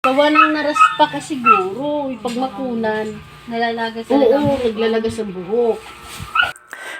Gawa ng naraspa ka siguro. Pag makunan, nalalagas talaga ang buhok, naglalagas ang buhok.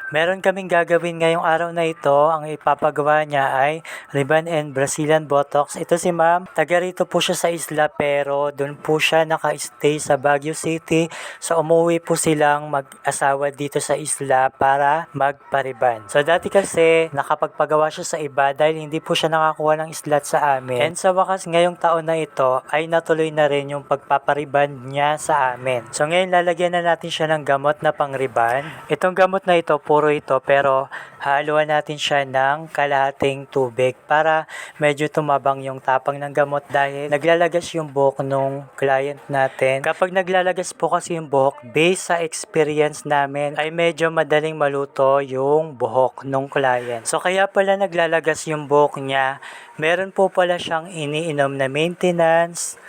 Meron kaming gagawin ngayong araw na ito. Ang ipapagawa niya ay Ribbon and Brazilian Botox. Ito si ma'am. Taga rito po siya sa isla pero doon po siya naka-stay sa Baguio City. So umuwi po silang mag-asawa dito sa isla para magpariban. So dati kasi nakapagpagawa siya sa iba dahil hindi po siya nakakuha ng slot sa amin. And sa wakas ngayong taon na ito ay natuloy na rin yung pagpapariban niya sa amin. So ngayon lalagyan na natin siya ng gamot na pang-riban. Itong gamot na ito puro ito pero haluan natin siya ng kalahating tubig para medyo tumabang yung tapang ng gamot dahil naglalagas yung buhok nung client natin. Kapag naglalagas po kasi yung buhok, based sa experience namin ay medyo madaling maluto yung buhok nung client. So kaya pala naglalagas yung buhok niya, meron po pala siyang iniinom na maintenance.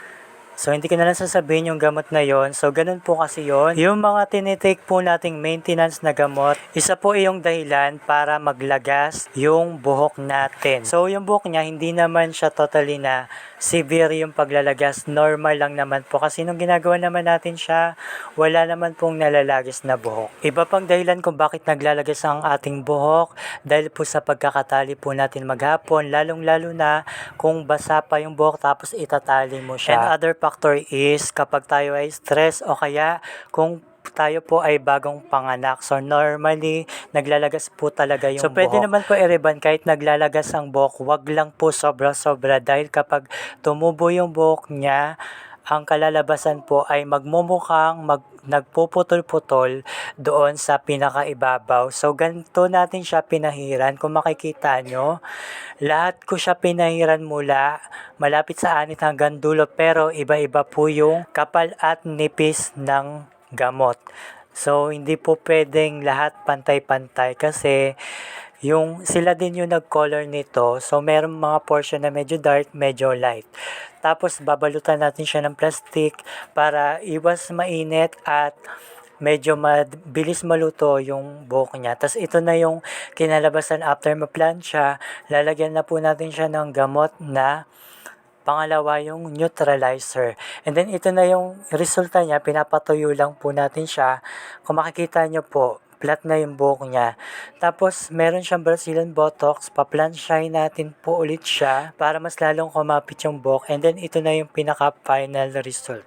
So, hindi ko na lang sasabihin yung gamot na yon. So, ganun po kasi yon. Yung mga tinitake po nating maintenance na gamot, isa po yung dahilan para maglagas yung buhok natin. So, yung buhok niya, hindi naman siya totally na severe yung paglalagas. Normal lang naman po. Kasi nung ginagawa naman natin siya, wala naman pong nalalagis na buhok. Iba pang dahilan kung bakit naglalagas ang ating buhok, dahil po sa pagkakatali po natin maghapon, lalong-lalo na kung basa pa yung buhok tapos itatali mo siya. And other factor is kapag tayo ay stress o kaya kung tayo po ay bagong panganak. So, normally, naglalagas po talaga yung buhok. So, pwede naman po i-riban kahit naglalagas ang buhok. Wag lang po sobra-sobra dahil kapag tumubo yung buhok niya, ang kalalabasan po ay magmumukhang nagpuputol-putol doon sa pinakaibabaw. So, ganito natin siya pinahiran. Kung makikita nyo, lahat ko siya pinahiran mula malapit sa anit hanggang dulo pero iba-iba po yung kapal at nipis ng gamot. So, hindi po pwedeng lahat pantay-pantay kasi yung sila din yung nag-color nito. So, meron mga portion na medyo dark, medyo light. Tapos, babalutan natin siya ng plastic para iwas mainit at medyo mabilis maluto yung buhok niya. Tapos, ito na yung kinalabasan after ma-plancha. Lalagyan na po natin siya ng gamot na pangalawa yung neutralizer. And then ito na yung resulta niya, pinapatuyo lang po natin siya. Kung makikita nyo po, flat na yung buhok niya. Tapos meron siyang Brazilian Botox, pa-planchain natin po ulit siya para mas lalong kumapit yung buhok. And then ito na yung pinaka-final result.